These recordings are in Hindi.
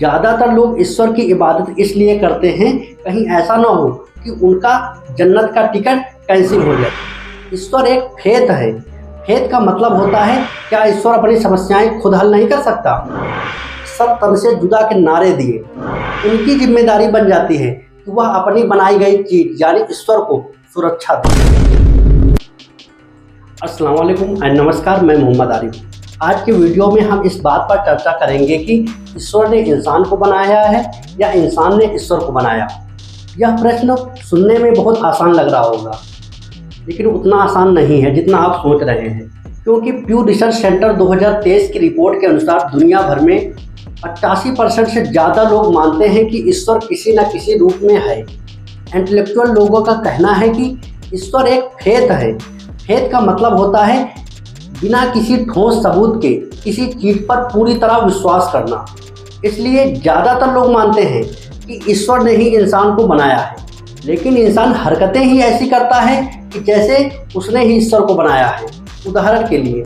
ज़्यादातर लोग ईश्वर की इबादत इसलिए करते हैं कहीं ऐसा ना हो कि उनका जन्नत का टिकट कैंसिल हो जाए। ईश्वर एक फेथ है। फेथ का मतलब होता है क्या ईश्वर अपनी समस्याएं खुद हल नहीं कर सकता। सब तन से जुदा के नारे दिए उनकी जिम्मेदारी बन जाती है कि वह अपनी बनाई गई चीज यानी ईश्वर को सुरक्षा दे। अस्सलाम वालेकुम एंड नमस्कार, मैं मोहम्मद आरिफ। आज के वीडियो में हम इस बात पर चर्चा करेंगे कि ईश्वर ने इंसान को बनाया है या इंसान ने ईश्वर को बनाया। यह प्रश्न सुनने में बहुत आसान लग रहा होगा, लेकिन उतना आसान नहीं है जितना आप सोच रहे हैं, क्योंकि प्यू रिसर्च सेंटर 2023 की रिपोर्ट के अनुसार दुनिया भर में 88% से ज़्यादा लोग मानते हैं कि ईश्वर किसी न किसी रूप में है। इंटेलेक्चुअल लोगों का कहना है कि ईश्वर एक फेथ है। फेथ का मतलब होता है बिना किसी ठोस सबूत के किसी चीज़ पर पूरी तरह विश्वास करना। इसलिए ज़्यादातर लोग मानते हैं कि ईश्वर ने ही इंसान को बनाया है, लेकिन इंसान हरकतें ही ऐसी करता है कि जैसे उसने ही ईश्वर को बनाया है। उदाहरण के लिए,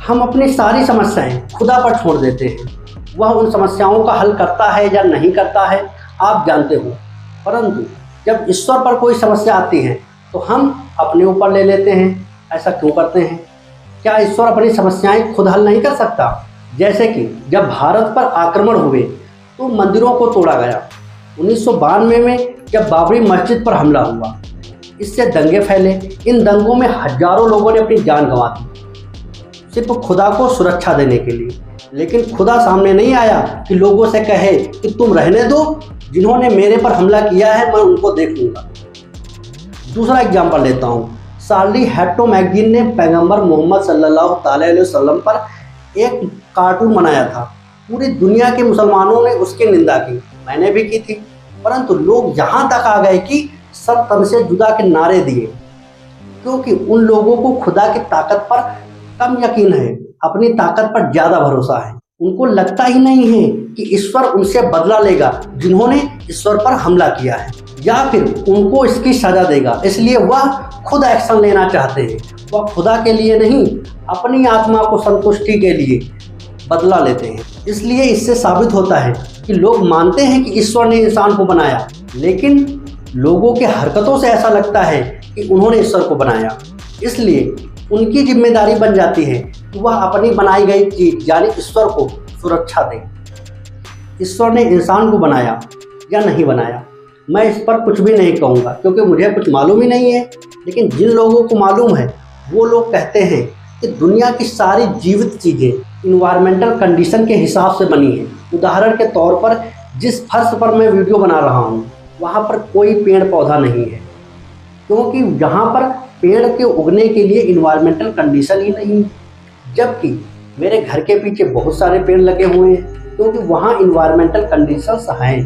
हम अपनी सारी समस्याएं खुदा पर छोड़ देते हैं। वह उन समस्याओं का हल करता है या नहीं करता है आप जानते हो, परंतु जब ईश्वर पर कोई समस्या आती है तो हम अपने ऊपर ले लेते हैं। ऐसा क्यों करते हैं? क्या ईश्वर अपनी समस्याएं खुद हल नहीं कर सकता? जैसे कि जब भारत पर आक्रमण हुए तो मंदिरों को तोड़ा गया। 1992 में जब बाबरी मस्जिद पर हमला हुआ, इससे दंगे फैले। इन दंगों में हजारों लोगों ने अपनी जान गंवा दी, सिर्फ खुदा को सुरक्षा देने के लिए। लेकिन खुदा सामने नहीं आया कि लोगों से कहे कि तुम रहने दो, जिन्होंने मेरे पर हमला किया है मैं उनको देख लूँगा। दूसरा एग्जाम्पल लेता हूँ। चार्ली हेब्डो मैगजीन ने पैगंबर मोहम्मद सल्लल्लाहु अलैहि वसल्लम पर एक कार्टून बनाया था। पूरी दुनिया के मुसलमानों ने उसकी निंदा की, मैंने भी की थी, परंतु लोग यहाँ तक आ गए कि सब तन से जुदा के नारे दिए, क्योंकि उन लोगों को खुदा की ताकत पर कम यकीन है, अपनी ताकत पर ज़्यादा भरोसा है। उनको लगता ही नहीं है कि ईश्वर उनसे बदला लेगा जिन्होंने ईश्वर पर हमला किया है, या फिर उनको इसकी सजा देगा। इसलिए वह खुद एक्शन लेना चाहते हैं। वह खुदा के लिए नहीं, अपनी आत्मा को संतुष्टि के लिए बदला लेते हैं। इसलिए इससे साबित होता है कि लोग मानते हैं कि ईश्वर ने इंसान को बनाया, लेकिन लोगों के हरकतों से ऐसा लगता है कि उन्होंने ईश्वर को बनाया। इसलिए उनकी जिम्मेदारी बन जाती है कि वह अपनी बनाई गई चीज यानी ईश्वर को सुरक्षा दें। ईश्वर ने इंसान को बनाया या नहीं बनाया, मैं इस पर कुछ भी नहीं कहूँगा, क्योंकि मुझे कुछ मालूम ही नहीं है। लेकिन जिन लोगों को मालूम है वो लोग कहते हैं कि दुनिया की सारी जीवित चीज़ें इन्वायरमेंटल कंडीशन के हिसाब से बनी हैं। उदाहरण के तौर पर जिस फर्श पर मैं वीडियो बना रहा हूँ वहाँ पर कोई पेड़ पौधा नहीं है, क्योंकि यहाँ पर पेड़ के उगने के लिए इन्वायरमेंटल कंडीशन ही नहीं। जबकि मेरे घर के पीछे बहुत सारे पेड़ लगे हुए हैं, क्योंकि वहाँ इन्वायरमेंटल कंडीशंस हैं।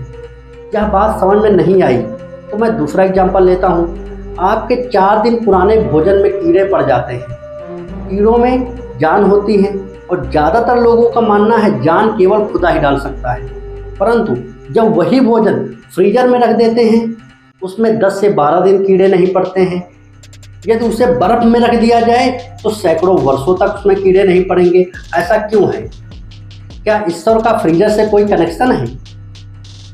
यह बात समझ में नहीं आई तो मैं दूसरा एग्जांपल लेता हूँ। आपके 4 दिन पुराने भोजन में कीड़े पड़ जाते हैं। कीड़ों में जान होती है और ज़्यादातर लोगों का मानना है जान केवल खुदा ही डाल सकता है। परंतु जब वही भोजन फ्रीजर में रख देते हैं, उसमें 10 से 12 दिन कीड़े नहीं पड़ते हैं। यदि उसे बर्फ़ में रख दिया जाए तो सैकड़ों वर्षों तक उसमें कीड़े नहीं पड़ेंगे। ऐसा क्यों है? क्या ईश्वर का फ्रीजर से कोई कनेक्शन है?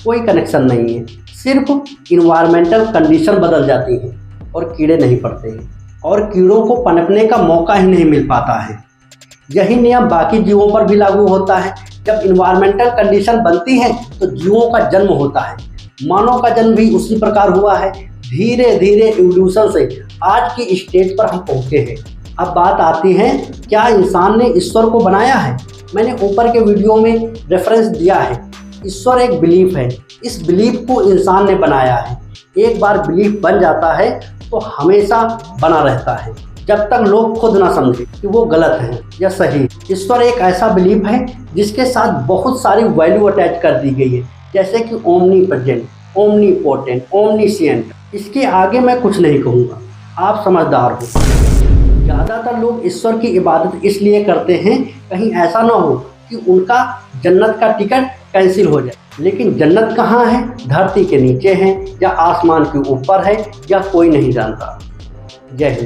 कोई कनेक्शन नहीं है। सिर्फ इन्वायरमेंटल कंडीशन बदल जाती है और कीड़े नहीं पड़ते हैं, और कीड़ों को पनपने का मौका ही नहीं मिल पाता है। यही नियम बाकी जीवों पर भी लागू होता है। जब इन्वायरमेंटल कंडीशन बनती है तो जीवों का जन्म होता है। मानव का जन्म भी उसी प्रकार हुआ है। धीरे धीरे इवोल्यूशन से आज की स्टेज पर हम पहुँचे हैं। अब बात आती है, क्या इंसान ने ईश्वर को बनाया है? मैंने ऊपर के वीडियो में रेफरेंस दिया है। ईश्वर एक बिलीफ है। इस बिलीफ को इंसान ने बनाया है। एक बार बिलीफ बन जाता है तो हमेशा बना रहता है, जब तक लोग खुद ना समझे कि वो गलत है या सही। ईश्वर एक ऐसा बिलीफ है जिसके साथ बहुत सारी वैल्यू अटैच कर दी गई है, जैसे कि omni present, omni potent, omniscient. इसके आगे मैं कुछ नहीं कहूँगा, आप समझदार हो। ज़्यादातर लोग ईश्वर की इबादत इसलिए करते हैं कहीं ऐसा ना हो कि उनका जन्नत का टिकट कैंसिल हो जाए। लेकिन जन्नत कहाँ है? धरती के नीचे है या आसमान के ऊपर है, या कोई नहीं जानता। जय हिंद।